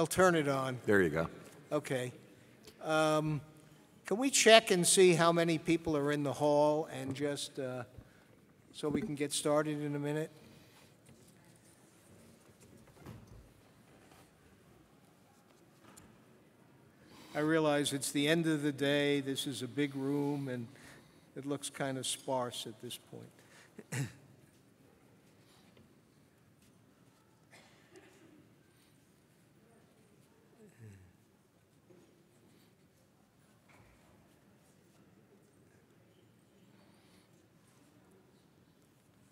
I'll turn it on. There you go. Okay. Can we check and see how many people are in the hall and just so we can get started in a minute? I realize it's the end of the day. This is a big room, and it looks kind of sparse at this point.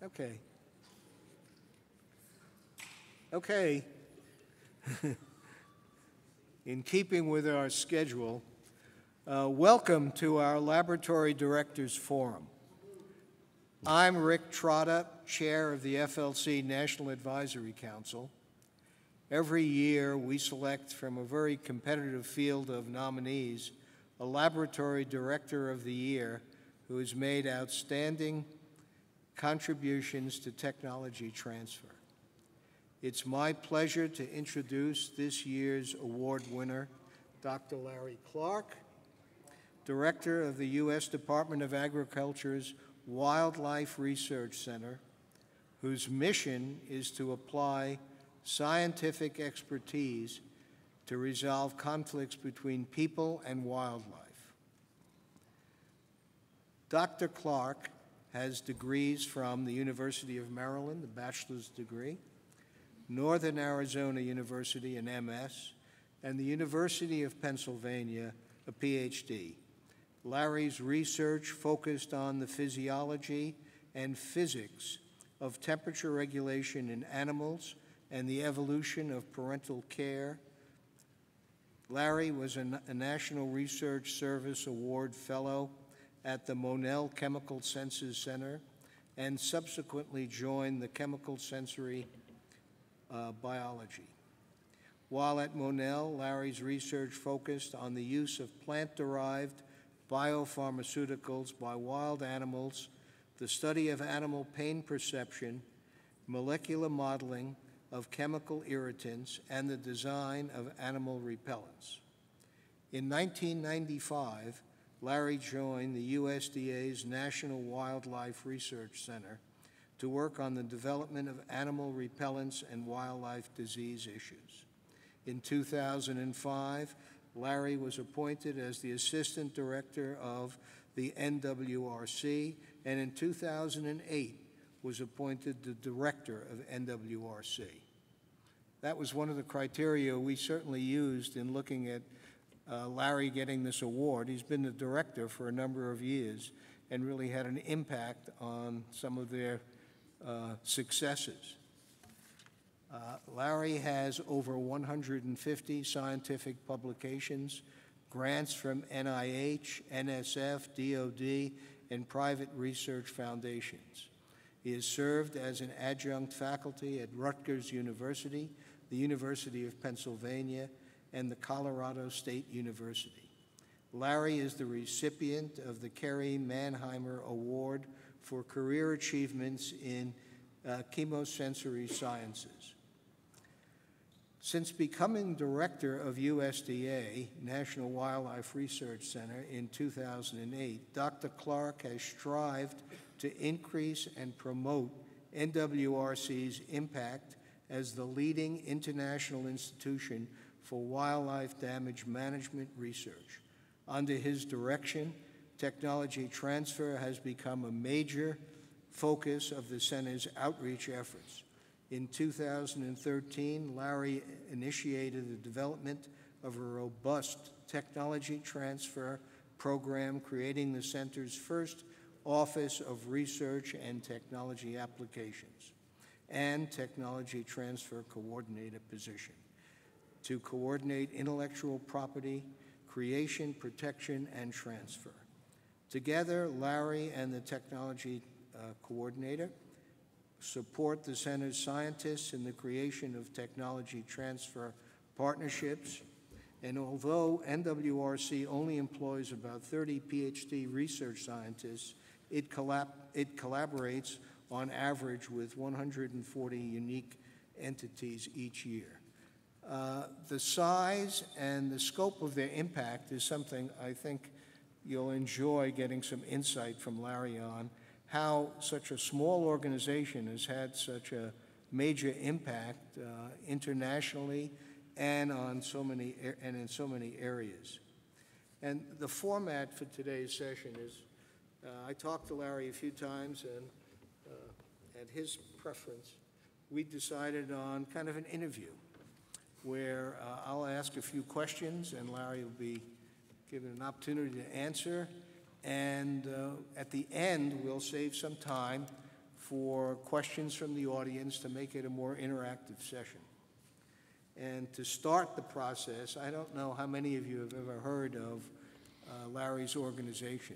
Okay. Okay. In keeping with our schedule, welcome to our Laboratory Directors Forum. I'm Rick Trotta, Chair of the FLC National Advisory Council. Every year, we select from a very competitive field of nominees a Laboratory Director of the Year who has made outstanding contributions to technology transfer. It's my pleasure to introduce this year's award winner, Dr. Larry Clark, Director of the U.S. Department of Agriculture's Wildlife Research Center, whose mission is to apply scientific expertise to resolve conflicts between people and wildlife. Dr. Clark has degrees from the University of Maryland, a bachelor's degree, Northern Arizona University, an MS, and the University of Pennsylvania, a PhD. Larry's research focused on the physiology and physics of temperature regulation in animals and the evolution of parental care. Larry was a National Research Service Award Fellow at the Monell Chemical Senses Center and subsequently joined the Chemical Sensory Biology. While at Monell, Larry's research focused on the use of plant-derived biopharmaceuticals by wild animals, the study of animal pain perception, molecular modeling of chemical irritants, and the design of animal repellents. In 1995, Larry joined the USDA's National Wildlife Research Center to work on the development of animal repellents and wildlife disease issues. In 2005, Larry was appointed as the Assistant Director of the NWRC, and in 2008 was appointed the Director of NWRC. That was one of the criteria we certainly used in looking at Larry getting this award. He's been the director for a number of years and really had an impact on some of their successes. Larry has over 150 scientific publications, grants from NIH, NSF, DOD, and private research foundations. He has served as an adjunct faculty at Rutgers University, the University of Pennsylvania, and the Colorado State University. Larry is the recipient of the Kerry Mannheimer Award for Career Achievements in Chemosensory Sciences. Since becoming director of USDA, National Wildlife Research Center, in 2008, Dr. Clark has strived to increase and promote NWRC's impact as the leading international institution for wildlife damage management research. Under his direction, technology transfer has become a major focus of the Center's outreach efforts. In 2013, Larry initiated the development of a robust technology transfer program, creating the Center's first Office of Research and Technology Applications and Technology Transfer Coordinator position to coordinate intellectual property, creation, protection, and transfer. Together, Larry and the Technology Coordinator support the Center's scientists in the creation of technology transfer partnerships. And although NWRC only employs about 30 PhD research scientists, it collaborates on average with 140 unique entities each year. The size and the scope of their impact is something I think you'll enjoy getting some insight from Larry on, how such a small organization has had such a major impact internationally and in so many areas. And the format for today's session is, I talked to Larry a few times, and at his preference, we decided on kind of an interview where I'll ask a few questions and Larry will be given an opportunity to answer. And at the end, we'll save some time for questions from the audience to make it a more interactive session. And to start the process, I don't know how many of you have ever heard of Larry's organization.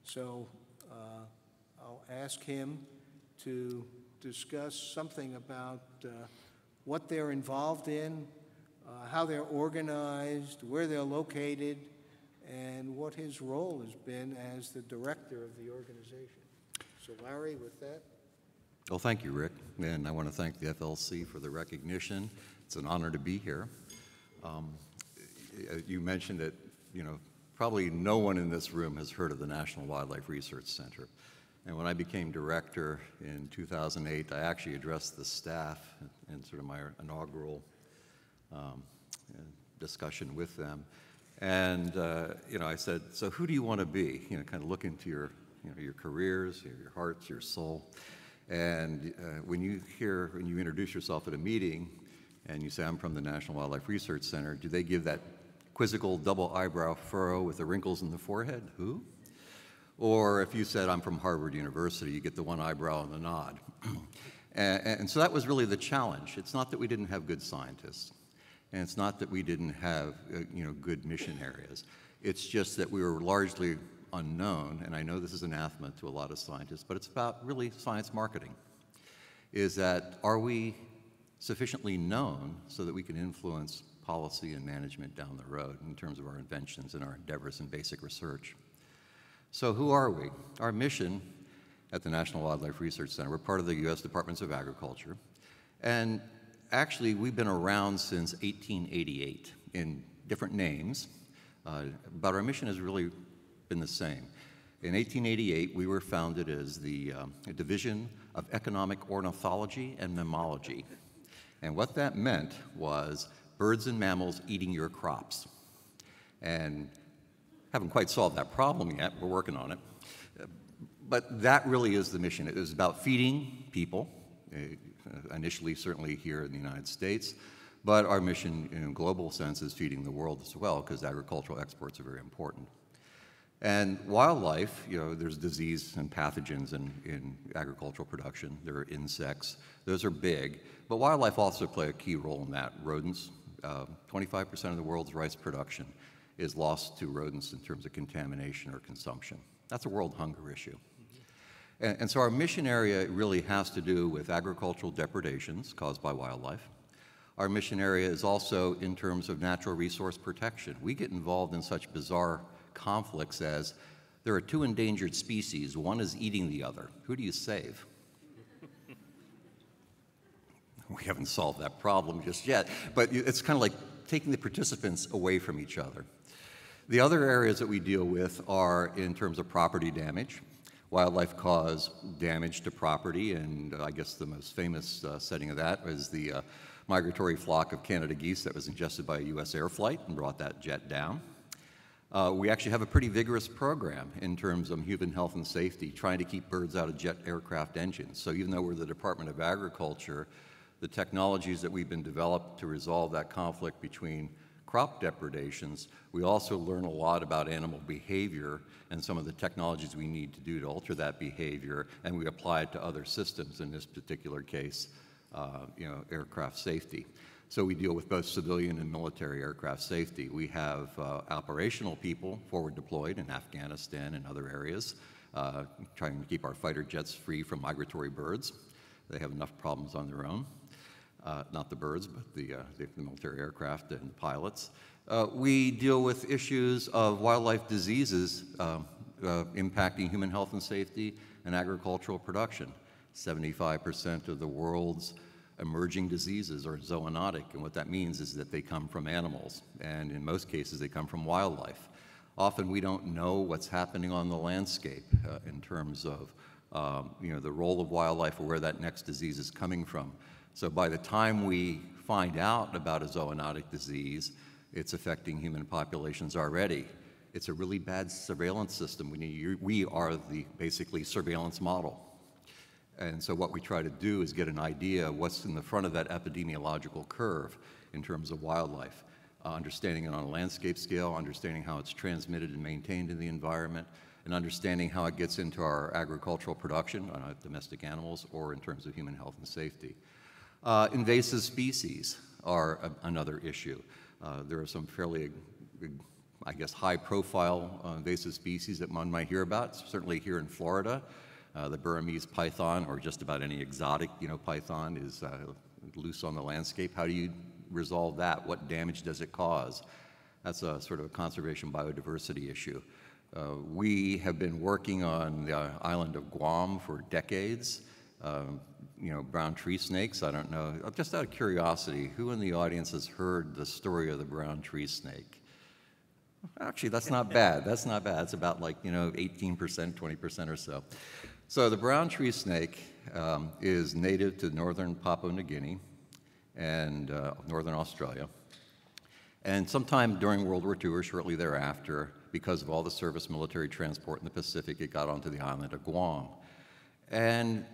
So I'll ask him to discuss something about what they're involved in, how they're organized, where they're located, and what his role has been as the director of the organization. So Larry, with that. Well, thank you, Rick, and I want to thank the FLC for the recognition. It's an honor to be here. You mentioned that, probably no one in this room has heard of the National Wildlife Research Center. And when I became director in 2008, I actually addressed the staff in sort of my inaugural discussion with them. And, I said, so who do you want to be? Kind of look into your careers, your hearts, your soul. And when you introduce yourself at a meeting and you say, I'm from the National Wildlife Research Center, do they give that quizzical double eyebrow furrow with the wrinkles in the forehead? Who? Or if you said, I'm from Harvard University, you get the one eyebrow and the nod. And so that was really the challenge. It's not that we didn't have good scientists, and it's not that we didn't have good mission areas. It's just that we were largely unknown, and I know this is anathema to a lot of scientists, but it's about really science marketing. Is that, are we sufficiently known so that we can influence policy and management down the road in terms of our inventions and our endeavors in basic research? So who are we? Our mission at the National Wildlife Research Center, we're part of the U.S. Departments of Agriculture, and actually we've been around since 1888 in different names, but our mission has really been the same. In 1888, we were founded as the Division of Economic Ornithology and Mammalogy. And what that meant was birds and mammals eating your crops. And haven't quite solved that problem yet, we're working on it. But that really is the mission. It was about feeding people, initially certainly here in the United States, but our mission in a global sense is feeding the world as well, because agricultural exports are very important. And wildlife, there's disease and pathogens in agricultural production. There are insects. Those are big. But wildlife also play a key role in that. Rodents, 25% of the world's rice production is lost to rodents in terms of contamination or consumption. That's a world hunger issue. And so our mission area really has to do with agricultural depredations caused by wildlife. Our mission area is also in terms of natural resource protection. We get involved in such bizarre conflicts as there are two endangered species, one is eating the other. Who do you save? We haven't solved that problem just yet, but it's kind of like taking the participants away from each other. The other areas that we deal with are in terms of property damage. Wildlife cause damage to property, and I guess the most famous setting of that is the migratory flock of Canada geese that was ingested by a U.S. air flight and brought that jet down. We actually have a pretty vigorous program in terms of human health and safety, trying to keep birds out of jet aircraft engines. So even though we're the Department of Agriculture, the technologies that we've been developed to resolve that conflict between crop depredations, we also learn a lot about animal behavior and some of the technologies we need to do to alter that behavior, and we apply it to other systems, in this particular case, aircraft safety. So we deal with both civilian and military aircraft safety. We have operational people forward deployed in Afghanistan and other areas, trying to keep our fighter jets free from migratory birds. They have enough problems on their own. Not the birds, but the military aircraft and pilots. We deal with issues of wildlife diseases impacting human health and safety and agricultural production. 75% of the world's emerging diseases are zoonotic, and what that means is that they come from animals, and in most cases they come from wildlife. Often we don't know what's happening on the landscape in terms of the role of wildlife or where that next disease is coming from. So by the time we find out about a zoonotic disease, it's affecting human populations already. It's a really bad surveillance system. We are the basically surveillance model. And so what we try to do is get an idea of what's in the front of that epidemiological curve in terms of wildlife, understanding it on a landscape scale, understanding how it's transmitted and maintained in the environment, and understanding how it gets into our agricultural production on domestic animals or in terms of human health and safety. Invasive species are another issue. There are some fairly, I guess, high-profile invasive species that one might hear about, certainly here in Florida. The Burmese python, or just about any exotic, python, is loose on the landscape. How do you resolve that? What damage does it cause? That's a sort of a conservation biodiversity issue. We have been working on the island of Guam for decades. Brown tree snakes, I don't know. Just out of curiosity, who in the audience has heard the story of the brown tree snake? Actually, that's not bad. That's not bad. It's about 18%, 20% or so. So the brown tree snake is native to northern Papua New Guinea and northern Australia. And sometime during World War II or shortly thereafter, because of all the surface military transport in the Pacific, it got onto the island of Guam. And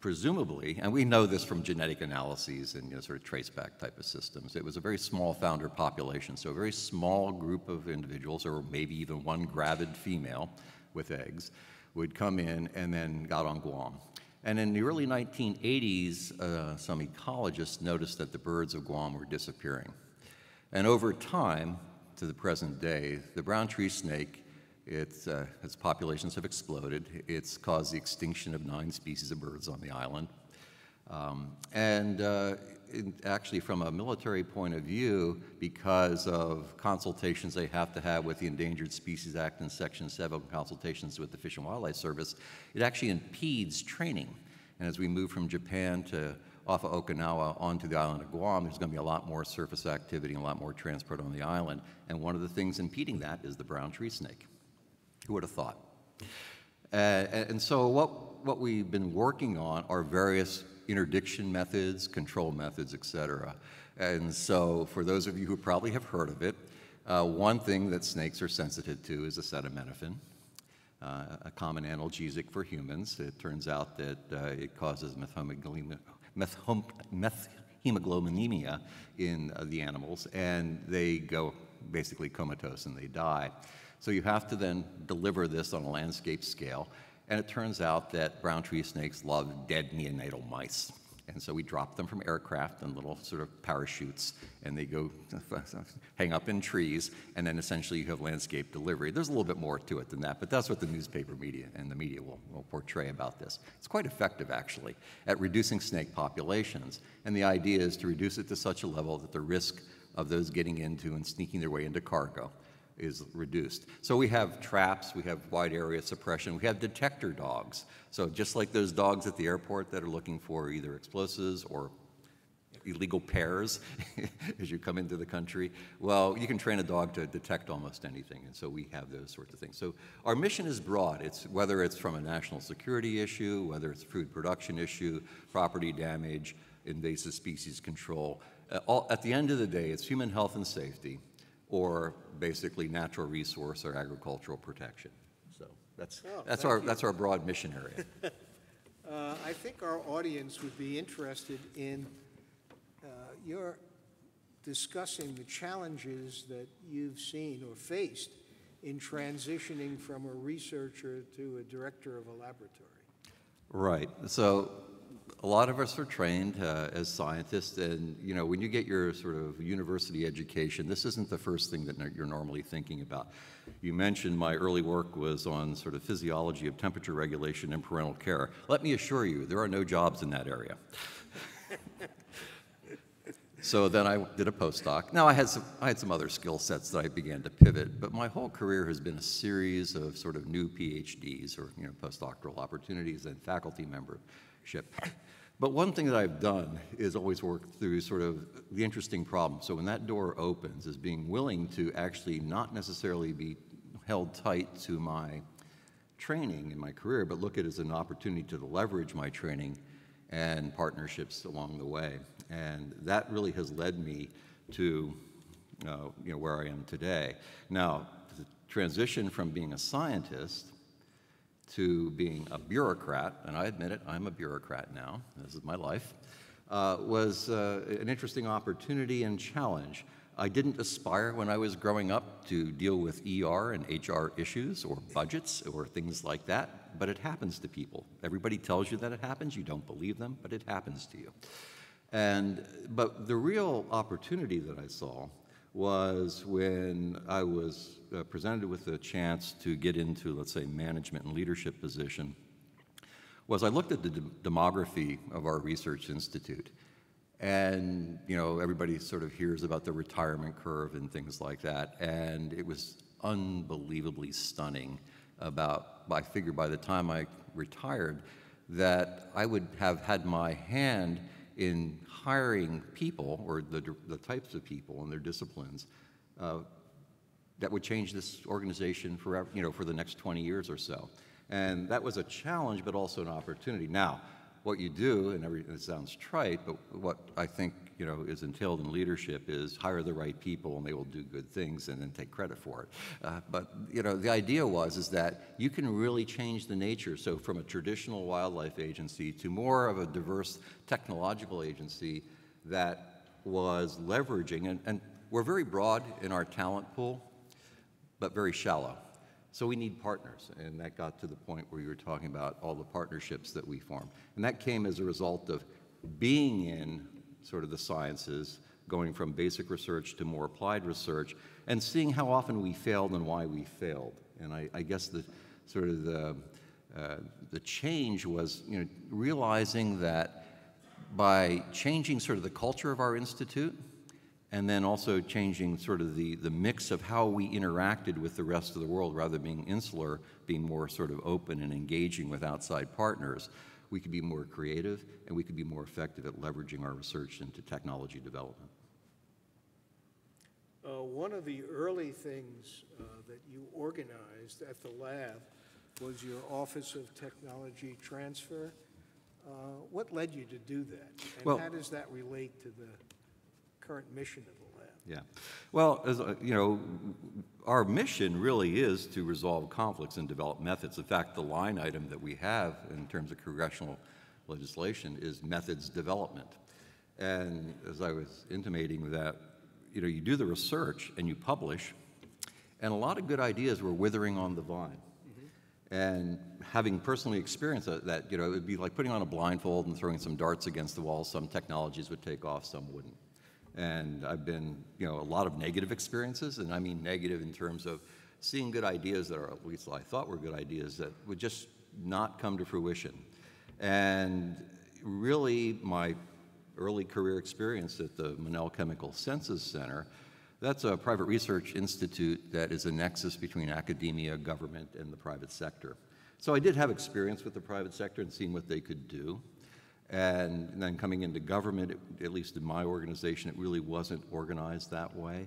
presumably, and we know this from genetic analyses and sort of traceback type of systems, it was a very small founder population, so a very small group of individuals, or maybe even one gravid female with eggs, would come in and then got on Guam. And in the early 1980s, some ecologists noticed that the birds of Guam were disappearing. And over time, to the present day, the brown tree snake, its populations have exploded. It's caused the extinction of 9 species of birds on the island. Actually, from a military point of view, because of consultations they have to have with the Endangered Species Act and Section 7 consultations with the Fish and Wildlife Service, it actually impedes training. And as we move from Japan to off of Okinawa onto the island of Guam, there's going to be a lot more surface activity and a lot more transport on the island. And one of the things impeding that is the brown tree snake. Who would have thought? And so what we've been working on are various interdiction methods, control methods, et cetera. And so for those of you who probably have heard of it, one thing that snakes are sensitive to is acetaminophen, a common analgesic for humans. It turns out that it causes methemoglobinemia in the animals, and they go basically comatose and they die. So you have to then deliver this on a landscape scale. And it turns out that brown tree snakes love dead neonatal mice. And so we drop them from aircraft in little sort of parachutes, and they go hang up in trees, and then essentially you have landscape delivery. There's a little bit more to it than that, but that's what the newspaper media and the media will portray about this. It's quite effective, actually, at reducing snake populations. And the idea is to reduce it to such a level that the risk of those getting into and sneaking their way into cargo is reduced. So we have traps, we have wide area suppression, we have detector dogs. So just like those dogs at the airport that are looking for either explosives or illegal pears as you come into the country, well, you can train a dog to detect almost anything, and so we have those sorts of things. So our mission is broad. It's whether it's from a national security issue, whether it's food production issue, property damage, invasive species control. At the end of the day, it's human health and safety, or basically natural resource or agricultural protection. So that's our broad mission area. I think our audience would be interested in your discussing the challenges that you've seen or faced in transitioning from a researcher to a director of a laboratory. Right. So a lot of us are trained as scientists, and when you get your sort of university education, this isn't the first thing that you're normally thinking about. You mentioned my early work was on sort of physiology of temperature regulation in parental care. Let me assure you, there are no jobs in that area. So then I did a postdoc. Now I had some other skill sets that I began to pivot, but my whole career has been a series of sort of new PhDs or postdoctoral opportunities and faculty membership. But one thing that I've done is always work through sort of the interesting problem. So when that door opens, is being willing to actually not necessarily be held tight to my training in my career, but look at it as an opportunity to leverage my training and partnerships along the way. And that really has led me to where I am today. Now, the transition from being a scientist to being a bureaucrat, and I admit it, I'm a bureaucrat now, this is my life, was an interesting opportunity and challenge. I didn't aspire when I was growing up to deal with ER and HR issues or budgets or things like that, but it happens to people. Everybody tells you that it happens, you don't believe them, but it happens to you. But the real opportunity that I saw was when I was presented with a chance to get into, let's say, management and leadership position, was I looked at the demography of our research institute. And, everybody sort of hears about the retirement curve and things like that. And it was unbelievably stunning I figured by the time I retired that I would have had my hand in hiring people, or the types of people and their disciplines, that would change this organization forever, for the next 20 years or so. And that was a challenge, but also an opportunity. Now, what you do, and it sounds trite, but what I think is entailed in leadership is hire the right people and they will do good things and then take credit for it. But the idea is that you can really change the nature. So from a traditional wildlife agency to more of a diverse technological agency that was leveraging, and we're very broad in our talent pool, but very shallow. So we need partners, and that got to the point where you were talking about all the partnerships that we formed. And that came as a result of being in sort of the sciences, going from basic research to more applied research, and seeing how often we failed and why we failed. And I guess the change was realizing that by changing sort of the culture of our institute, and then also changing sort of the mix of how we interacted with the rest of the world, rather than being insular, being more sort of open and engaging with outside partners, we could be more creative and we could be more effective at leveraging our research into technology development. One of the early things that you organized at the lab was your Office of Technology Transfer. What led you to do that? And how does that relate to the current mission of the lab? Yeah. Well, as our mission really is to resolve conflicts and develop methods. In fact, the line item that we have in terms of congressional legislation is methods development. And as I was intimating that, you do the research and you publish, and a lot of good ideas were withering on the vine. And having personally experienced that, it would be like putting on a blindfold and throwing some darts against the wall. Some technologies would take off, some wouldn't. And I've been, a lot of negative experiences, and I mean negative in terms of seeing good ideas that are, at least I thought were good ideas, that would just not come to fruition. And really, my early career experience at the Monell Chemical Census Center, that's a private research institute that is a nexus between academia, government, and the private sector. So I did have experience with the private sector and seeing what they could do. And then coming into government, at least in my organization, it really wasn't organized that way.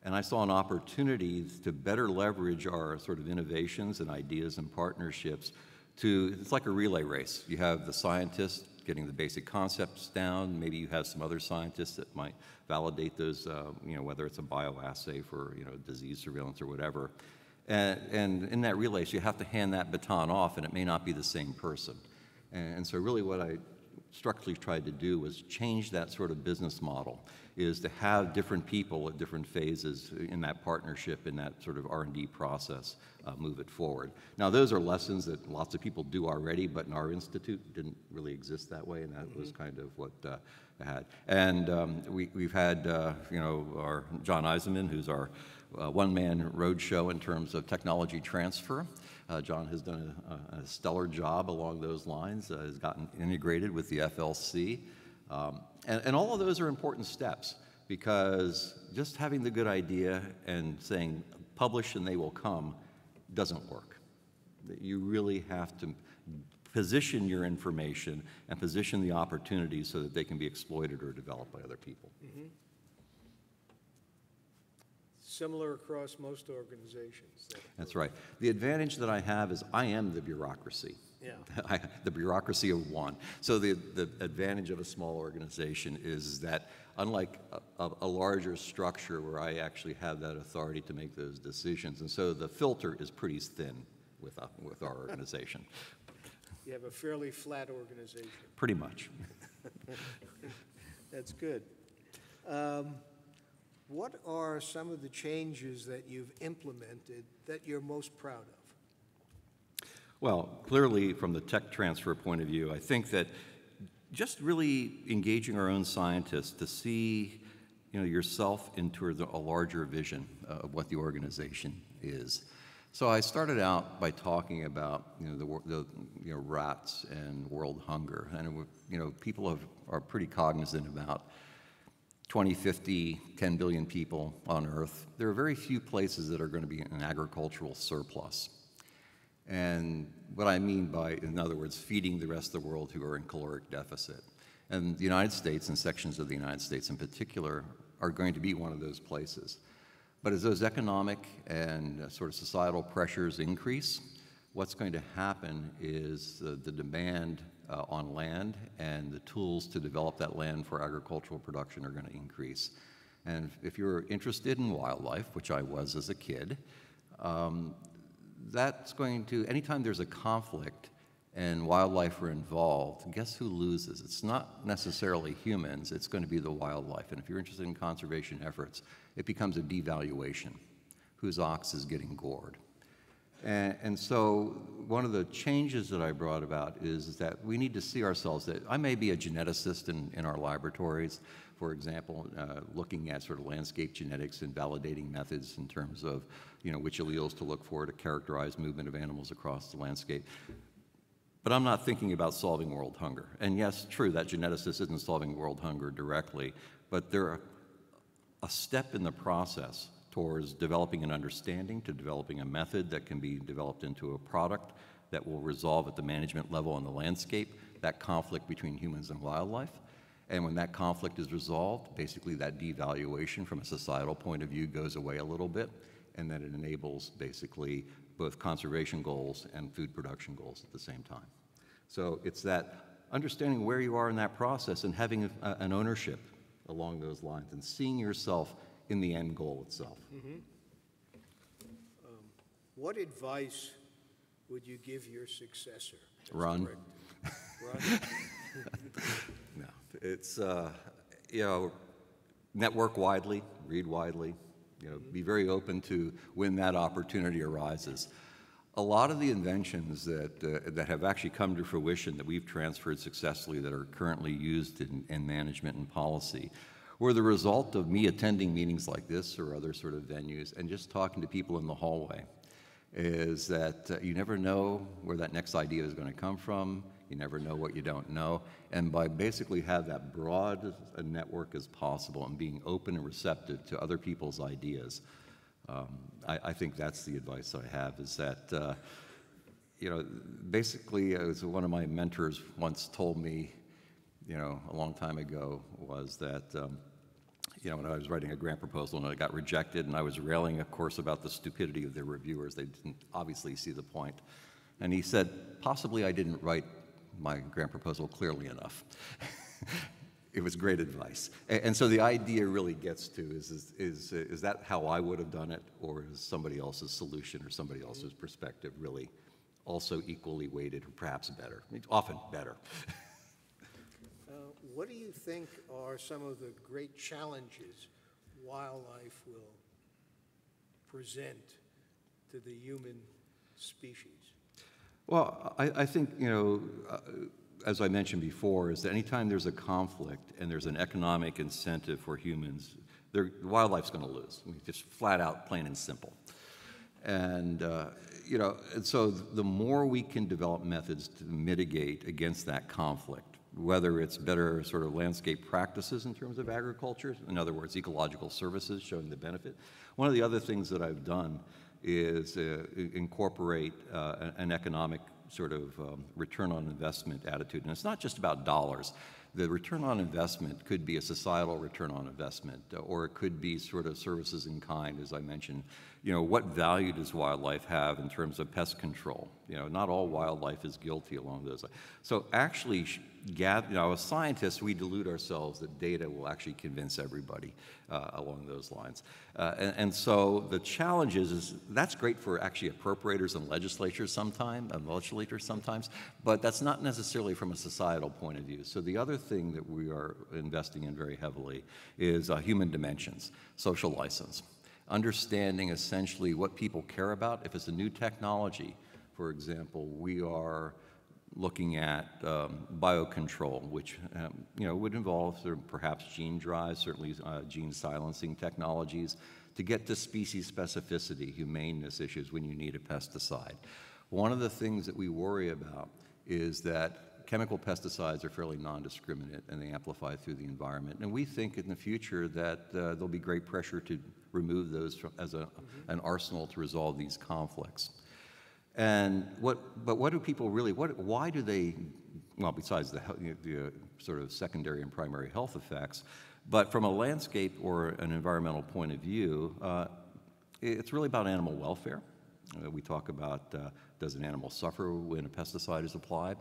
And I saw an opportunity to better leverage our sort of innovations and ideas and partnerships it's like a relay race. You have the scientists getting the basic concepts down. Maybe you have some other scientists that might validate those, whether it's a bioassay for, disease surveillance or whatever. And in that relay, so you have to hand that baton off, and it may not be the same person. And so really what I structurally tried to do was change that sort of business model, is to have different people at different phases in that partnership, in that sort of R&D process, move it forward. Now, those are lessons that lots of people do already, but in our institute didn't really exist that way, and that was kind of what I had. And we've had, our John Eisenman, who's our one-man roadshow in terms of technology transfer. John has done a stellar job along those lines, has gotten integrated with the FLC. And all of those are important steps, because just having the good idea and saying, publish and they will come, doesn't work. You really have to position your information and position the opportunities so that they can be exploited or developed by other people. Mm-hmm. Similar across most organizations. That's right. The advantage that I have is I am the bureaucracy. Yeah. The bureaucracy of one. So the advantage of a small organization is that unlike a larger structure where I actually have that authority to make those decisions, and so the filter is pretty thin with our organization. You have a fairly flat organization. Pretty much. That's good. What are some of the changes that you've implemented that you're most proud of? Well, clearly from the tech transfer point of view, I think that just really engaging our own scientists to see, yourself into a larger vision of what the organization is. So I started out by talking about the rats and world hunger, and people are pretty cognizant about 2050, 10 billion people on Earth. There are very few places that are going to be in agricultural surplus. And what I mean by, in other words, feeding the rest of the world who are in caloric deficit. And the United States and sections of the United States in particular are going to be one of those places. But as those economic and sort of societal pressures increase, what's going to happen is the demand on land and the tools to develop that land for agricultural production are going to increase. And if you're interested in wildlife, which I was as a kid, that's going to, anytime there's a conflict and wildlife are involved, guess who loses? It's not necessarily humans, it's going to be the wildlife. And if you're interested in conservation efforts, it becomes a devaluation. Whose ox is getting gored? And so one of the changes that I brought about is that we need to see ourselves that I may be a geneticist in our laboratories, for example, looking at sort of landscape genetics and validating methods in terms of which alleles to look for to characterize movement of animals across the landscape. But I'm not thinking about solving world hunger. And yes, true, that geneticist isn't solving world hunger directly, but they're a step in the process towards developing an understanding, to developing a method that can be developed into a product that will resolve at the management level on the landscape, that conflict between humans and wildlife. And when that conflict is resolved, basically that devaluation from a societal point of view goes away a little bit, and then it enables basically both conservation goals and food production goals at the same time. So it's that understanding where you are in that process and having an ownership along those lines and seeing yourself in the end goal itself. Mm-hmm. What advice would you give your successor? Run. Run? No, it's, network widely, read widely, be very open to when that opportunity arises. A lot of the inventions that have actually come to fruition that we've transferred successfully that are currently used in management and policy were the result of me attending meetings like this or other sort of venues and just talking to people in the hallway. Is that you never know where that next idea is going to come from. You never know what you don't know. And by basically have that broad a network as possible and being open and receptive to other people's ideas, I think that's the advice I have, is that, basically, as one of my mentors once told me, a long time ago, was that, when I was writing a grant proposal and it got rejected, and I was railing, of course, about the stupidity of the reviewers. They didn't obviously see the point. And he said, possibly I didn't write my grant proposal clearly enough. It was great advice. And so the idea really gets to is that how I would have done it, or is somebody else's solution or somebody else's perspective really also equally weighted, or perhaps better? Often better. What do you think are some of the great challenges wildlife will present to the human species? Well, I think, as I mentioned before, is that anytime there's a conflict and there's an economic incentive for humans, wildlife's going to lose. I mean, just flat out, plain and simple. And, and so the more we can develop methods to mitigate against that conflict, whether it's better sort of landscape practices in terms of agriculture, in other words, ecological services showing the benefit. One of the other things that I've done is incorporate an economic sort of return on investment attitude. And it's not just about dollars. The return on investment could be a societal return on investment, or it could be sort of services in kind, as I mentioned. You know, what value does wildlife have in terms of pest control? You know, not all wildlife is guilty along those lines. So actually, as scientists, we delude ourselves that data will actually convince everybody along those lines. And so the challenge is that's great for actually appropriators and legislators sometimes, but that's not necessarily from a societal point of view. So the other thing that we are investing in very heavily is human dimensions, social license. Understanding essentially what people care about. If it's a new technology, for example, we are looking at biocontrol, which would involve sort of perhaps gene drives, certainly gene silencing technologies, to get to species specificity, humaneness issues when you need a pesticide. One of the things that we worry about is that chemical pesticides are fairly non-discriminate and they amplify through the environment. And we think in the future that there'll be great pressure to remove those as an arsenal to resolve these conflicts. And what do people really, why do they, well, besides the sort of secondary and primary health effects, but from a landscape or an environmental point of view, it's really about animal welfare. We talk about, does an animal suffer when a pesticide is applied?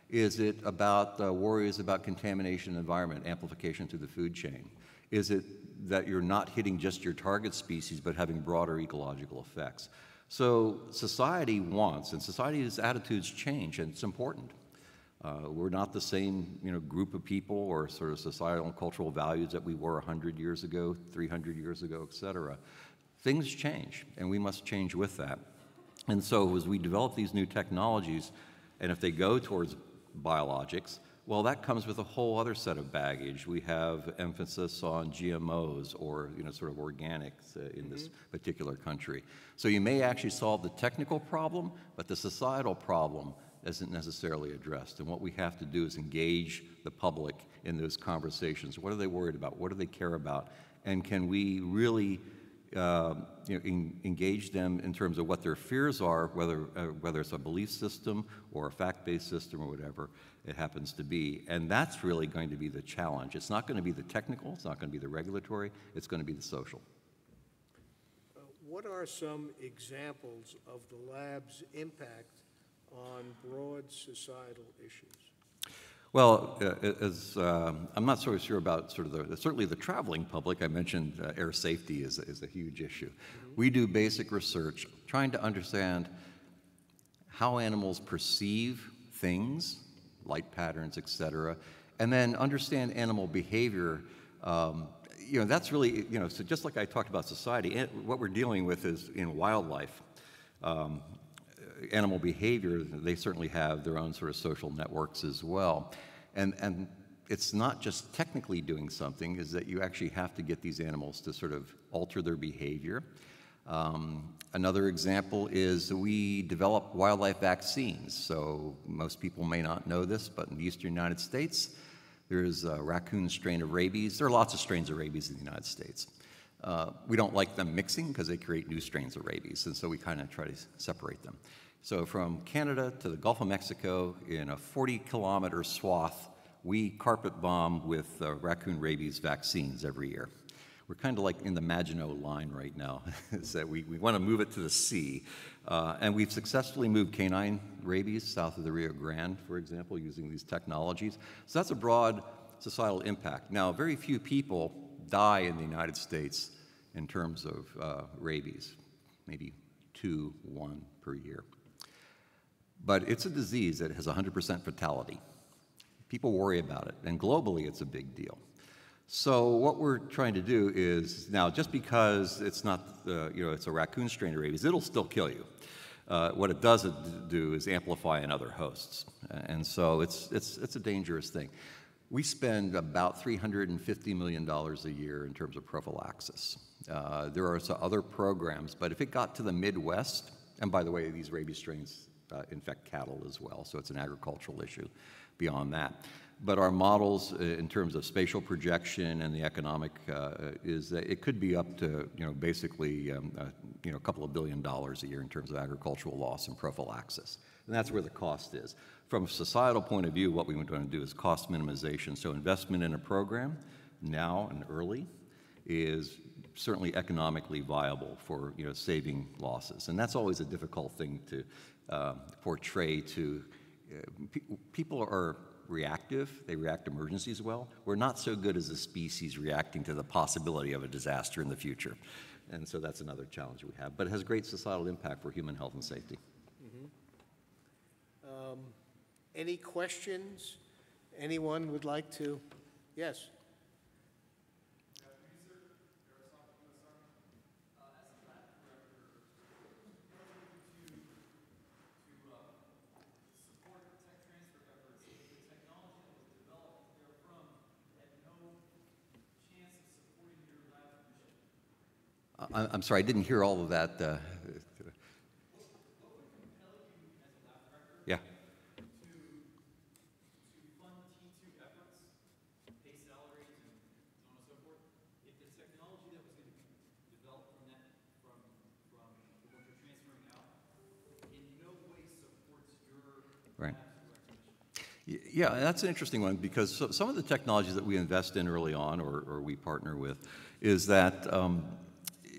Is it about worries about contamination in the environment, amplification through the food chain? Is it that you're not hitting just your target species, but having broader ecological effects? So society wants, and society's attitudes change, and it's important. We're not the same group of people or sort of societal and cultural values that we were 100 years ago, 300 years ago, et cetera. Things change, and we must change with that. And so as we develop these new technologies, and if they go towards biologics, well, that comes with a whole other set of baggage. We have emphasis on GMOs or sort of organics in this particular country. So you may actually solve the technical problem, but the societal problem isn't necessarily addressed. And what we have to do is engage the public in those conversations. What are they worried about? What do they care about? And can we really engage them in terms of what their fears are, whether it's a belief system or a fact-based system or whatever it happens to be. And that's really going to be the challenge. It's not going to be the technical, it's not going to be the regulatory, it's going to be the social. What are some examples of the lab's impact on broad societal issues? Well, I'm not so sure about certainly the traveling public. I mentioned air safety is a huge issue. We do basic research trying to understand how animals perceive things, light patterns, et cetera, and then understand animal behavior. That's really, so just like I talked about society, what we're dealing with is in wildlife. Animal behavior, they certainly have their own sort of social networks as well. And it's not just technically doing something, is that you actually have to get these animals to sort of alter their behavior. Another example is we develop wildlife vaccines. So most people may not know this, but in the eastern United States, there's a raccoon strain of rabies. There are lots of strains of rabies in the United States. We don't like them mixing because they create new strains of rabies, and so we kind of try to separate them. So from Canada to the Gulf of Mexico, in a 40-kilometer swath, we carpet bomb with raccoon rabies vaccines every year. We're kind of like in the Maginot Line right now, is that we want to move it to the sea. And we've successfully moved canine rabies south of the Rio Grande, for example, using these technologies. So that's a broad societal impact. Now, very few people die in the United States in terms of rabies, maybe 1 per year. But it's a disease that has 100% fatality. People worry about it, and globally it's a big deal. So what we're trying to do is, now just because it's not, it's a raccoon strain of rabies, it'll still kill you. What it doesn't do is amplify in other hosts. And so it's a dangerous thing. We spend about $350 million a year in terms of prophylaxis. There are some other programs, but if it got to the Midwest, and by the way, these rabies strains infect cattle as well, so it's an agricultural issue beyond that. But our models in terms of spatial projection and the economic is that it could be up to, basically, a couple of $1 billion a year in terms of agricultural loss and prophylaxis. And that's where the cost is. From a societal point of view, what we want to do is cost minimization. So investment in a program now and early is certainly economically viable for saving losses. And that's always a difficult thing to portray to people are reactive. They react to emergencies well. We're not so good as a species reacting to the possibility of a disaster in the future. And so that's another challenge we have. But it has great societal impact for human health and safety. Any questions? Anyone would like to? Yes. I'm sorry, I didn't hear all of that. Yeah. Right. Yeah, that's an interesting one because some of the technologies that we invest in early on or we partner with is that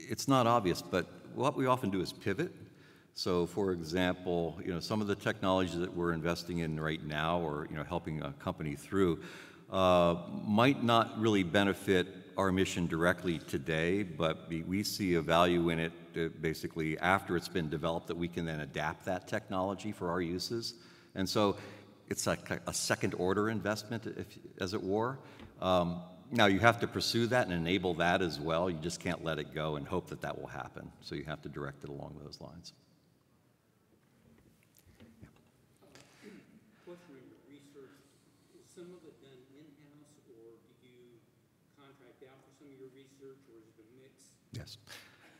it's not obvious, but what we often do is pivot. So, for example, some of the technologies that we're investing in right now or helping a company through might not really benefit our mission directly today, but we see a value in it basically after it's been developed that we can then adapt that technology for our uses. And so it's like a second-order investment, as it were. Now, you have to pursue that and enable that as well. You just can't let it go and hope that that will happen. So you have to direct it along those lines. Question on your research. Is some of it done in-house, or do you contract out for some of your research, or is it a mix? Yes.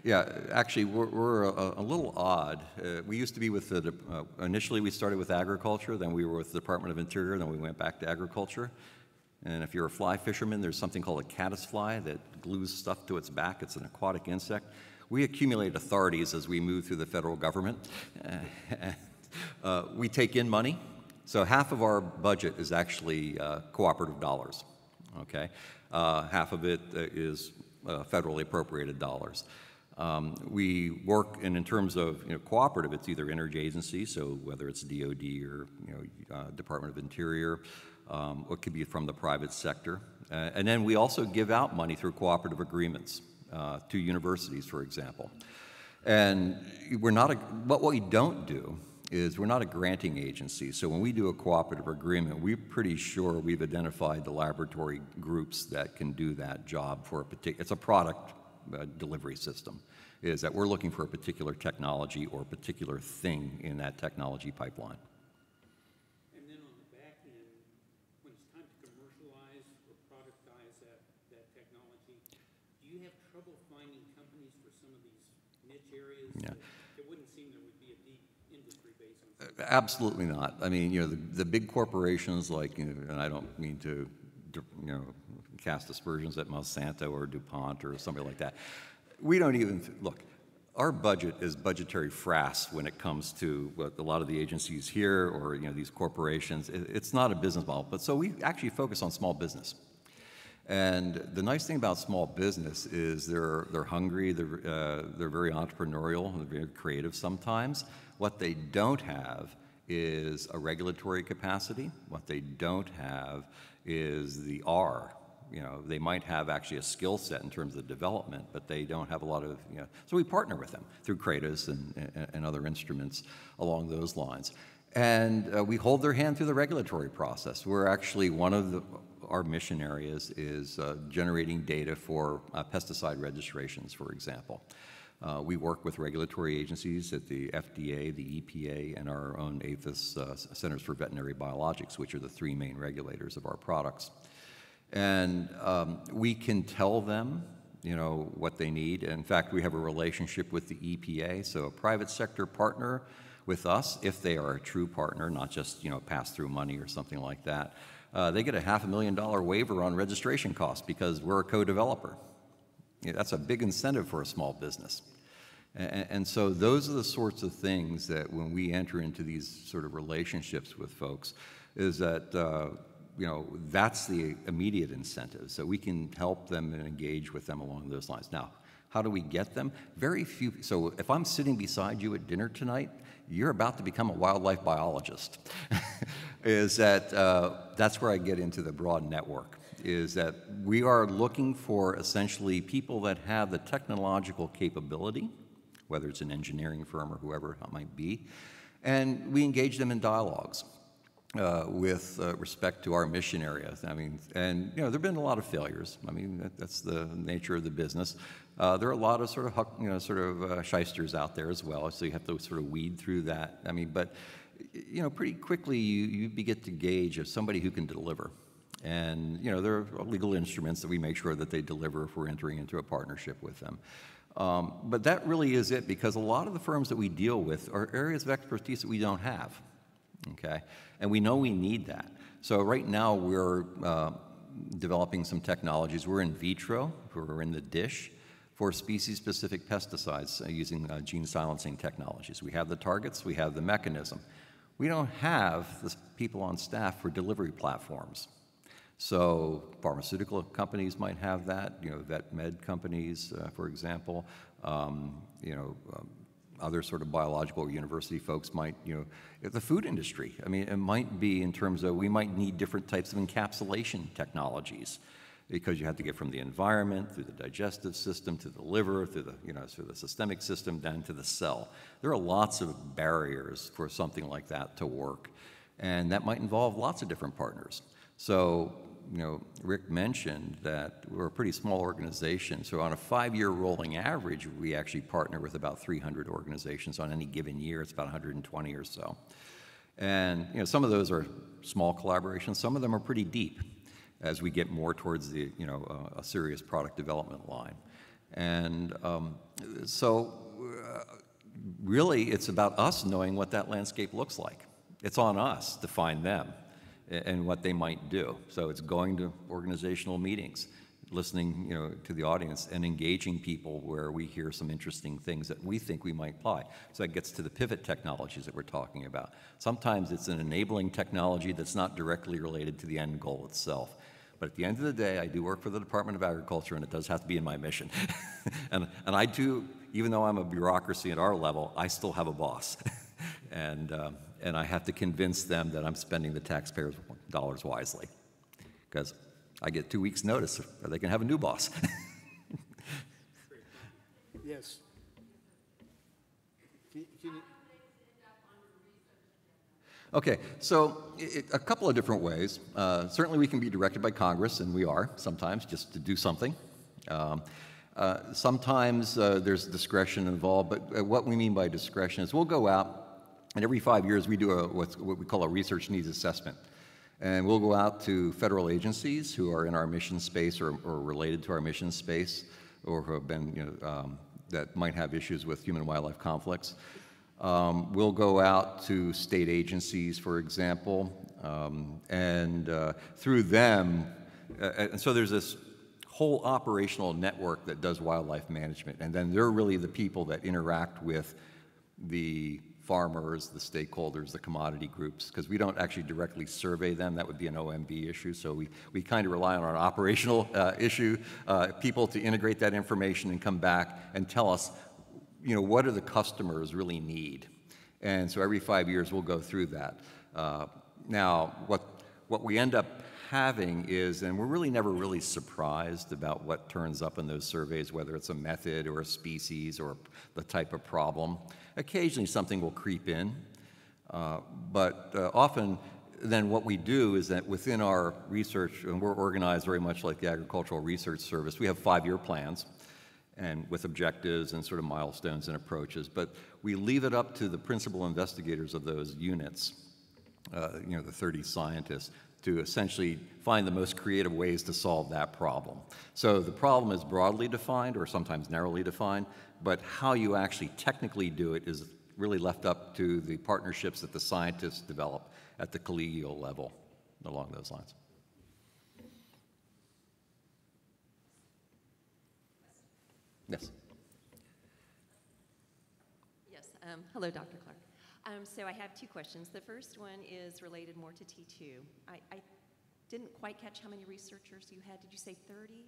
Yeah, actually, we're a little odd. We used to be with initially we started with agriculture, then we were with the Department of Interior, then we went back to agriculture. And if you're a fly fisherman, there's something called a caddisfly that glues stuff to its back. It's an aquatic insect. We accumulate authorities as we move through the federal government. We take in money. So half of our budget is actually cooperative dollars, okay? Half of it is federally appropriated dollars. We work, and in terms of cooperative, it's either interagency, so whether it's DOD or Department of Interior, it could be from the private sector. And then we also give out money through cooperative agreements to universities, for example. And we're not what we don't do is we're not a granting agency. So when we do a cooperative agreement, we're pretty sure we've identified the laboratory groups that can do that job for a particular, it's a product delivery system, is that we're looking for a particular technology or a particular thing in that technology pipeline. And then on the back end, when it's time to commercialize or productize that technology, do you have trouble finding companies for some of these niche areas? Yeah. It wouldn't seem there would be a deep industry base on some. Absolutely not. I mean, the big corporations like, and I don't mean to, cast aspersions at Monsanto or DuPont or somebody like that. We don't even, look, our budget is budgetary frass when it comes to what a lot of the agencies here or these corporations. It's not a business model, but so we actually focus on small business. And the nice thing about small business is they're hungry, they're very entrepreneurial, they're very creative sometimes. What they don't have is a regulatory capacity. What they don't have is the R. They might have actually a skill set in terms of development, but they don't have a lot of, so we partner with them through Kratos and other instruments along those lines. And we hold their hand through the regulatory process. We're actually, one of our mission areas is generating data for pesticide registrations, for example. We work with regulatory agencies at the FDA, the EPA, and our own APHIS, Centers for Veterinary Biologics, which are the three main regulators of our products. And we can tell them, what they need. In fact, we have a relationship with the EPA, so a private sector partner with us, if they are a true partner, not just, pass-through money or something like that. They get a $500,000 waiver on registration costs because we're a co-developer. That's a big incentive for a small business. And so those are the sorts of things that when we enter into these sort of relationships with folks, is that, you know, that's the immediate incentive. So we can help them and engage with them along those lines. Now, how do we get them? Very few. So if I'm sitting beside you at dinner tonight, you're about to become a wildlife biologist. Is that, that's where I get into the broad network, is that we are looking for essentially people that have the technological capability, whether it's an engineering firm or whoever it might be, and we engage them in dialogues with respect to our mission area. I mean, and you know, there've been a lot of failures. I mean, that's the nature of the business. There are a lot of sort of shysters out there as well, so you have to sort of weed through that. I mean, but you know, pretty quickly you get to gauge of somebody who can deliver. And you know, there are legal instruments that we make sure that they deliver if we're entering into a partnership with them. But that really is it, because a lot of the firms that we deal with are areas of expertise that we don't have, okay? And we know we need that. So right now we're developing some technologies. We're in vitro, we're in the dish, for species-specific pesticides using gene silencing technologies. We have the targets, we have the mechanism. We don't have the people on staff for delivery platforms. So pharmaceutical companies might have that, you know, vet med companies, for example, you know, other sort of biological or university folks might, you know, the food industry. I mean, it might be in terms of we might need different types of encapsulation technologies, because you have to get from the environment through the digestive system to the liver, through the, you know, through the systemic system down to the cell. There are lots of barriers for something like that to work, and that might involve lots of different partners. So, you know, Rick mentioned that we're a pretty small organization. So on a 5-year rolling average, we actually partner with about 300 organizations on any given year. It's about 120 or so. And, you know, some of those are small collaborations. Some of them are pretty deep as we get more towards the, you know, a serious product development line. And really, it's about us knowing what that landscape looks like. It's on us to find them and what they might do. So it's going to organizational meetings, listening, you know, to the audience and engaging people where we hear some interesting things that we think we might apply. So that gets to the pivot technologies that we're talking about. Sometimes it's an enabling technology that's not directly related to the end goal itself. But at the end of the day, I do work for the Department of Agriculture, and it does have to be in my mission. and I do, even though I'm a bureaucracy at our level, I still have a boss. And I have to convince them that I'm spending the taxpayers' dollars wisely, because I get 2 weeks' notice, or they can have a new boss. Yes. Okay, so a couple of different ways. Certainly we can be directed by Congress, and we are sometimes, just to do something. Sometimes there's discretion involved, but what we mean by discretion is we'll go out, and every 5 years we do what we call a research needs assessment. And we'll go out to federal agencies who are in our mission space or related to our mission space, or who have been, you know, that might have issues with human-wildlife conflicts. We'll go out to state agencies, for example, and through them, and so there's this whole operational network that does wildlife management, and then they're really the people that interact with the farmers, the stakeholders, the commodity groups, because we don't actually directly survey them. That would be an OMB issue, so we kind of rely on our operational people to integrate that information and come back and tell us, you know, what do the customers really need? And so every 5 years we'll go through that. Now, what we end up having is, and we're really never really surprised about what turns up in those surveys, whether it's a method or a species or the type of problem. Occasionally something will creep in, but often then what we do is that within our research, and we're organized very much like the Agricultural Research Service, we have 5-year plans, and with objectives and sort of milestones and approaches, but we leave it up to the principal investigators of those units, you know, the 30 scientists, to essentially find the most creative ways to solve that problem. So the problem is broadly defined or sometimes narrowly defined, but how you actually technically do it is really left up to the partnerships that the scientists develop at the collegial level along those lines. Yes. Hello, Dr. Clark. So I have two questions. The first one is related more to T2. I didn't quite catch how many researchers you had. Did you say 30?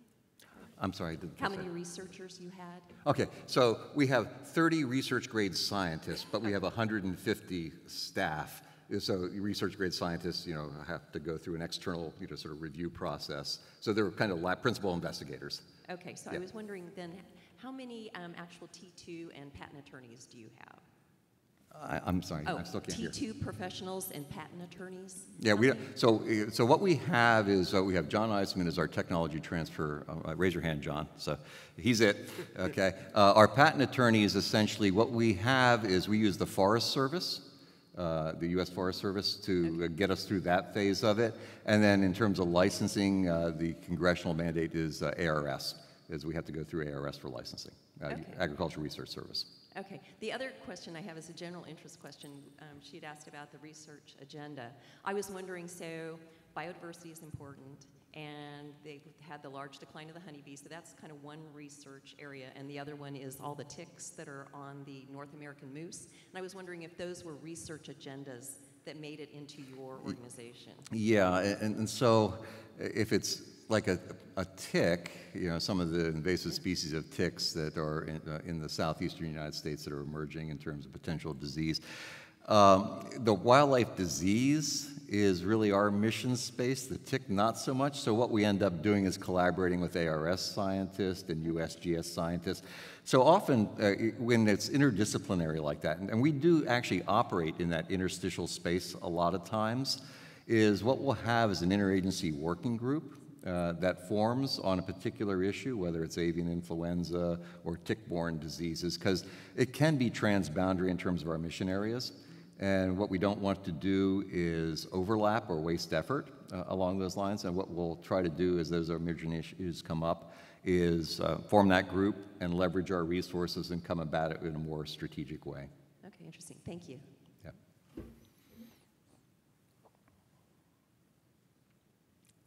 I'm sorry, I didn't How catch many that. researchers you had? Okay, so we have 30 research grade scientists, but we have 150 staff. So research grade scientists, have to go through an external, sort of review process. So they're kind of principal investigators. Okay, so Yeah. I was wondering then, how many actual T2 and patent attorneys do you have? I'm sorry, Oh, I still can't hear. T2 professionals and patent attorneys? Yeah, How we, many? so what we have is we have John Eisman as our technology transfer. Raise your hand, John. So he's it. Okay. Our patent attorney is essentially what we have is we use the Forest Service, the U.S. Forest Service, to get us through that phase of it. And then in terms of licensing, the congressional mandate is ARS, is we have to go through ARS for licensing, Okay. Agricultural Research Service. Okay. The other question I have is a general interest question. She'd asked about the research agenda. I was wondering, so biodiversity is important, and they've had the large decline of the honeybees, so that's kind of one research area, and the other one is all the ticks that are on the North American moose. And I was wondering if those were research agendas that made it into your organization. Yeah, and so if it's like a tick, some of the invasive species of ticks that are in the southeastern United States that are emerging in terms of potential disease. The wildlife disease is really our mission space, the tick not so much. So what we end up doing is collaborating with ARS scientists and USGS scientists. So often when it's interdisciplinary like that, and we do actually operate in that interstitial space a lot of times, is what we'll have is an interagency working group that forms on a particular issue, whether it's avian influenza or tick-borne diseases, because it can be transboundary in terms of our mission areas. And what we don't want to do is overlap or waste effort along those lines. And what we'll try to do as those emerging issues come up is form that group and leverage our resources and come about it in a more strategic way. Okay, interesting. Thank you. Yeah.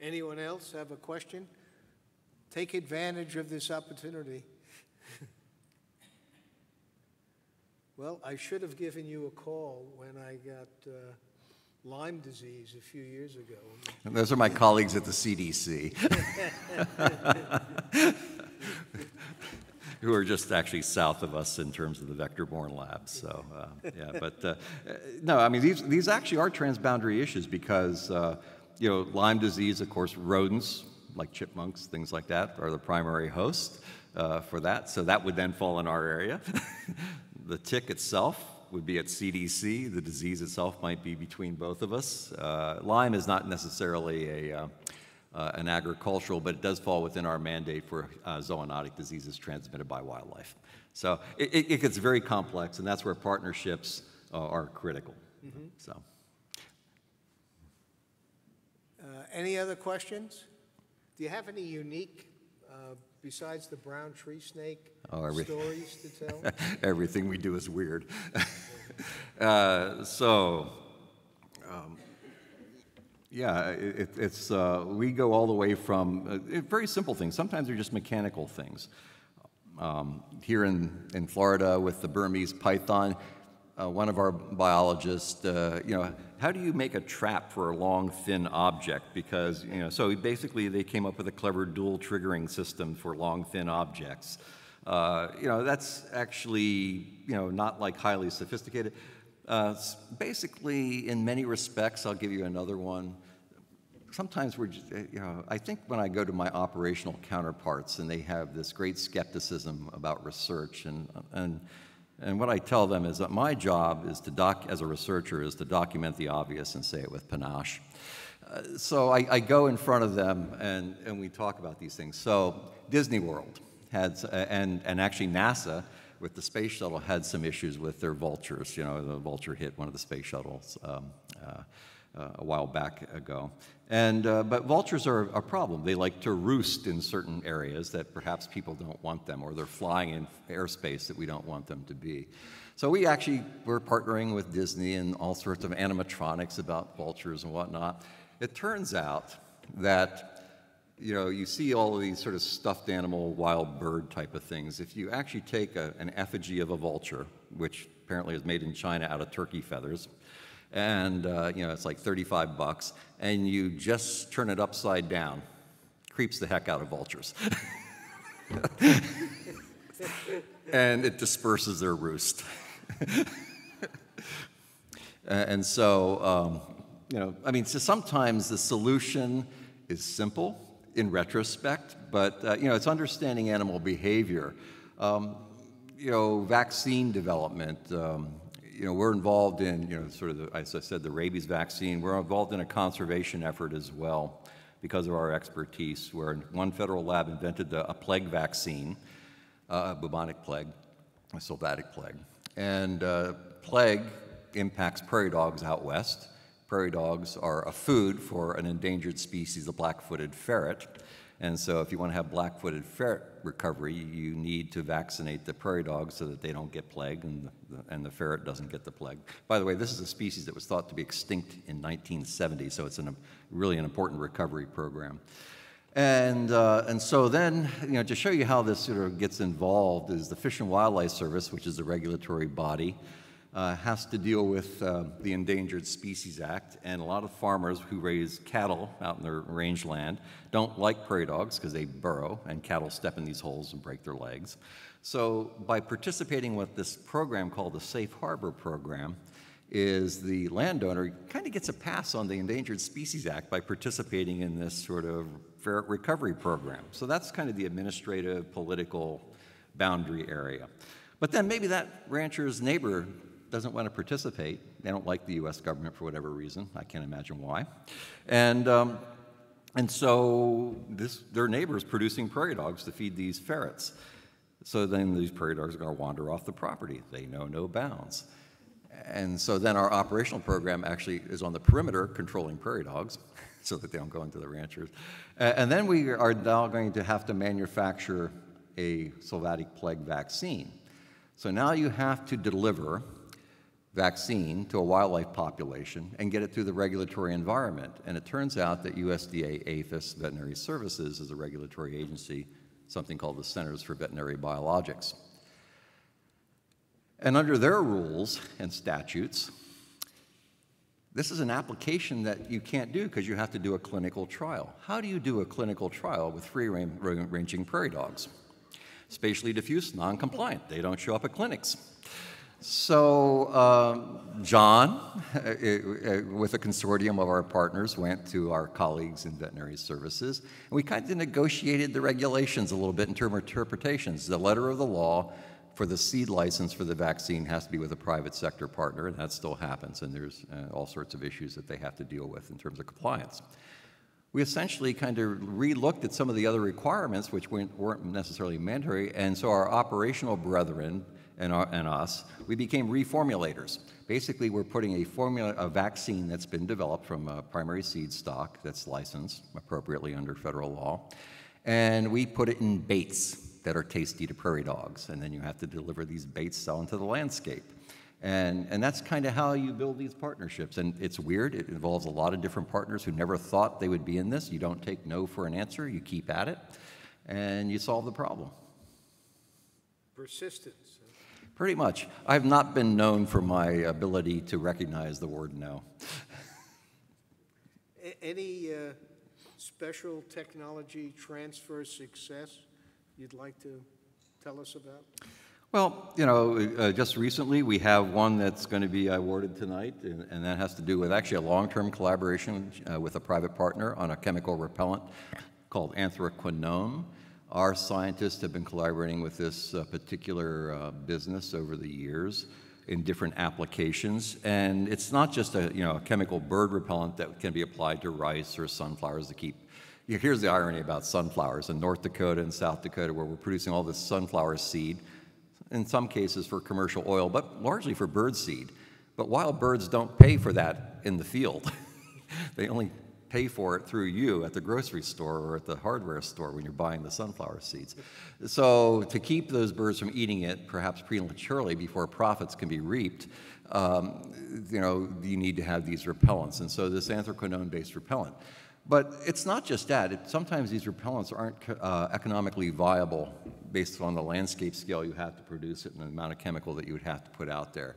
Anyone else have a question? Take advantage of this opportunity. Well, I should have given you a call when I got Lyme disease a few years ago. And those are my colleagues at the CDC. Who are just actually south of us in terms of the vector-borne labs. So, yeah, but no, I mean, these actually are transboundary issues because, Lyme disease, of course, rodents, like chipmunks, things like that, are the primary host for that. So that would then fall in our area. The tick itself would be at CDC. The disease itself might be between both of us. Lyme is not necessarily an agricultural, but it does fall within our mandate for zoonotic diseases transmitted by wildlife. So it gets very complex, and that's where partnerships are critical. Mm-hmm. So, any other questions? Do you have any unique, besides the brown tree snake, stories to tell? Everything we do is weird. Yeah, it's we go all the way from very simple things. Sometimes they're just mechanical things. Here in Florida with the Burmese python, one of our biologists, how do you make a trap for a long, thin object? Because, so basically they came up with a clever dual triggering system for long, thin objects. That's actually, not like highly sophisticated. Basically, in many respects, I'll give you another one. Sometimes we're just, I think when I go to my operational counterparts and they have this great skepticism about research, and what I tell them is that my job is as a researcher, is to document the obvious and say it with panache. So I go in front of them and we talk about these things. So Disney World had, and actually NASA, with the space shuttle, had some issues with their vultures. The vulture hit one of the space shuttles a while back ago. But vultures are a problem. They like to roost in certain areas that perhaps people don't want them, or they're flying in airspace that we don't want them to be. So we're partnering with Disney and all sorts of animatronics about vultures and whatnot. It turns out that you see all of these sort of stuffed animal, wild bird type of things. If you actually take an effigy of a vulture, which apparently is made in China out of turkey feathers. And, you know, it's like $35, and you just turn it upside down. Creeps the heck out of vultures. And it disperses their roost. And so, you know, I mean, so sometimes the solution is simple in retrospect, but, you know, it's understanding animal behavior. You know, vaccine development, you know, we're involved in, you know, sort of, as I said, the rabies vaccine. We're involved in a conservation effort as well because of our expertise, where one federal lab invented a plague vaccine, bubonic plague, a sylvatic plague. And plague impacts prairie dogs out west. Prairie dogs are a food for an endangered species, the black-footed ferret. And so if you want to have black-footed ferret recovery, you need to vaccinate the prairie dogs so that they don't get plague and the ferret doesn't get the plague. By the way, this is a species that was thought to be extinct in 1970, so it's really an important recovery program. And so then, you know, to show you how this sort of gets involved is the Fish and Wildlife Service, which is the regulatory body, has to deal with the Endangered Species Act, and a lot of farmers who raise cattle out in their rangeland don't like prairie dogs because they burrow and cattle step in these holes and break their legs. So by participating with this program called the Safe Harbor Program, is the landowner kind of gets a pass on the Endangered Species Act by participating in this sort of ferret recovery program. So that's kind of the administrative, political boundary area. But then maybe that rancher's neighbor doesn't want to participate. They don't like the U.S. government for whatever reason. I can't imagine why. And so their neighbor is producing prairie dogs to feed these ferrets. So then these prairie dogs are going to wander off the property. They know no bounds. And so then our operational program actually is on the perimeter controlling prairie dogs so that they don't go into the ranchers. And then we are now going to have to manufacture a sylvatic plague vaccine. So now you have to deliver vaccine to a wildlife population and get it through the regulatory environment. And it turns out that USDA APHIS Veterinary Services is a regulatory agency, something called the Centers for Veterinary Biologics. And under their rules and statutes, this is an application that you can't do because you have to do a clinical trial. How do you do a clinical trial with free-ranging prairie dogs? Spatially diffuse, non-compliant. They don't show up at clinics. So John, with a consortium of our partners, went to our colleagues in veterinary services, and we kind of negotiated the regulations a little bit in terms of interpretations. The letter of the law for the seed license for the vaccine has to be with a private sector partner, and that still happens, and there's all sorts of issues that they have to deal with in terms of compliance. We essentially kind of re-looked at some of the other requirements, which weren't necessarily mandatory, and so our operational brethren and us, we became reformulators. Basically, we're putting a vaccine that's been developed from a primary seed stock that's licensed appropriately under federal law, and we put it in baits that are tasty to prairie dogs, and then you have to deliver these baits out into the landscape. And that's kind of how you build these partnerships. And it's weird. It involves a lot of different partners who never thought they would be in this. You don't take no for an answer. You keep at it, and you solve the problem. Persistence. Pretty much. I've not been known for my ability to recognize the word no. Any special technology transfer success you'd like to tell us about? Well, you know, just recently we have one that's going to be awarded tonight, and that has to do with actually a long-term collaboration with a private partner on a chemical repellent called anthraquinone. Our scientists have been collaborating with this particular business over the years in different applications, and it's not just a chemical bird repellent that can be applied to rice or sunflowers to keep. Here's the irony about sunflowers in North Dakota and South Dakota, where we're producing all this sunflower seed, in some cases for commercial oil, but largely for bird seed. But wild birds don't pay for that in the field. They only pay for it through you at the grocery store or at the hardware store when you're buying the sunflower seeds. So to keep those birds from eating it, perhaps prematurely before profits can be reaped, you need to have these repellents. And so this anthraquinone-based repellent. But it's not just that. Sometimes these repellents aren't economically viable based on the landscape scale you have to produce it and the amount of chemical that you would have to put out there.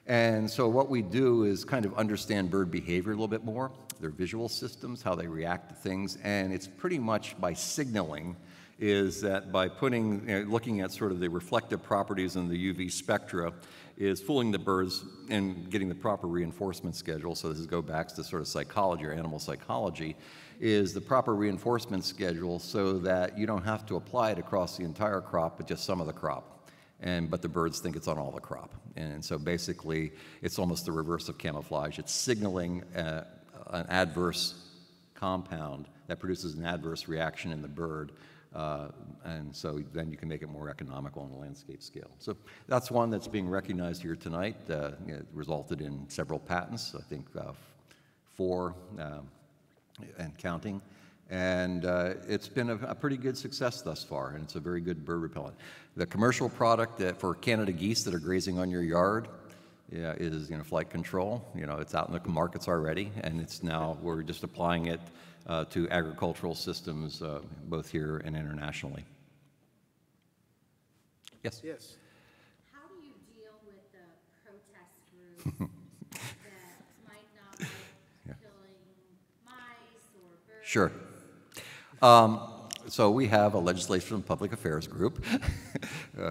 And so what we do is kind of understand bird behavior a little bit more, their visual systems, how they react to things, and it's pretty much by signaling is that by putting, looking at sort of the reflective properties in the UV spectra is fooling the birds and getting the proper reinforcement schedule. So this goes back to sort of psychology or animal psychology, is the proper reinforcement schedule so that you don't have to apply it across the entire crop, but just some of the crop. But the birds think it's on all the crop. And so basically, it's almost the reverse of camouflage. It's signaling an adverse compound that produces an adverse reaction in the bird. And so then you can make it more economical on a landscape scale. So that's one that's being recognized here tonight. It resulted in several patents, I think 4 and counting. And it's been a pretty good success thus far, and it's a very good bird repellent. The commercial product for Canada geese that are grazing on your yard is flight control. It's out in the markets already, and it's now, we're just applying it to agricultural systems both here and internationally. Yes? Yes. How do you deal with the protest groups that might not like killing mice or birds? Sure. So we have a legislation and public affairs group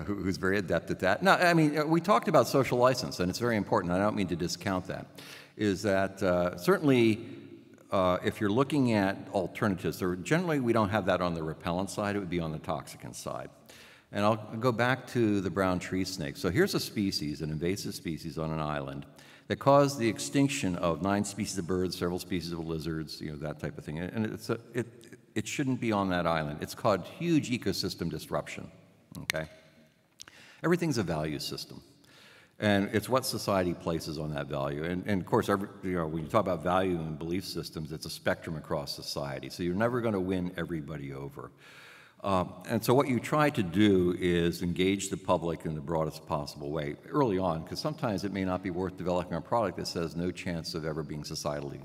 who's very adept at that. No, I mean, we talked about social license, and it's very important. I don't mean to discount that. Is that certainly if you're looking at alternatives, generally we don't have that on the repellent side. It would be on the toxicant side. And I'll go back to the brown tree snake. So here's a species, an invasive species on an island, that caused the extinction of 9 species of birds, several species of lizards, that type of thing. And it shouldn't be on that island. It's caused huge ecosystem disruption, okay? Everything's a value system. And it's what society places on that value. And of course, when you talk about value and belief systems, it's a spectrum across society. So you're never going to win everybody over. And so what you try to do is engage the public in the broadest possible way early on, because sometimes it may not be worth developing a product that says no chance of ever being societally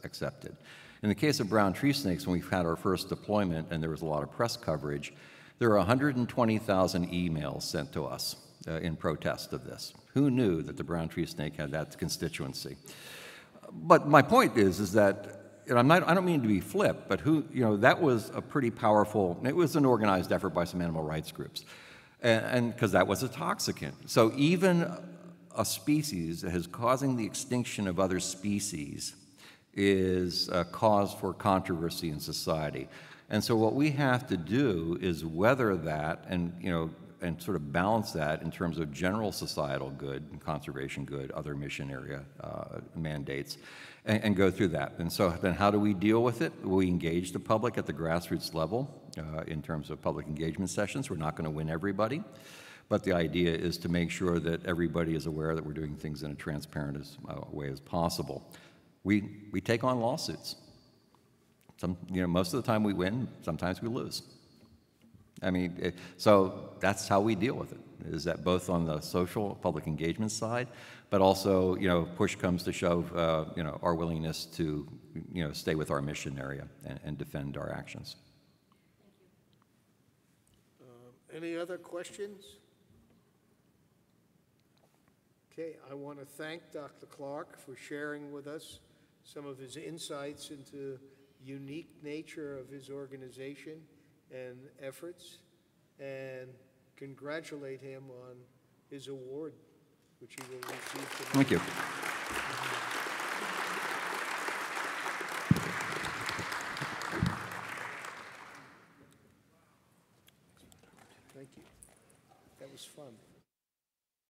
accepted. In the case of brown tree snakes, when we've had our first deployment and there was a lot of press coverage, there were 120,000 emails sent to us in protest of this. Who knew that the brown tree snake had that constituency? But my point is that, and I don't mean to be flip, but that was a pretty powerful, it was an organized effort by some animal rights groups, and because that was a toxicant. So even a species that is causing the extinction of other species is a cause for controversy in society. And so what we have to do is weather that and sort of balance that in terms of general societal good, conservation good, other mission area mandates, and go through that. And so then how do we deal with it? We engage the public at the grassroots level in terms of public engagement sessions. We're not going to win everybody, but the idea is to make sure that everybody is aware that we're doing things in a transparent way as possible. We take on lawsuits. Most of the time we win, sometimes we lose. I mean, so that's how we deal with it, is that both on the social public engagement side, but also, push comes to shove, our willingness to, stay with our mission area and defend our actions. Any other questions? Okay, I want to thank Dr. Clark for sharing with us some of his insights into the unique nature of his organization and efforts, and congratulate him on his award, which he will receive tonight. Thank you. Thank you. That was fun.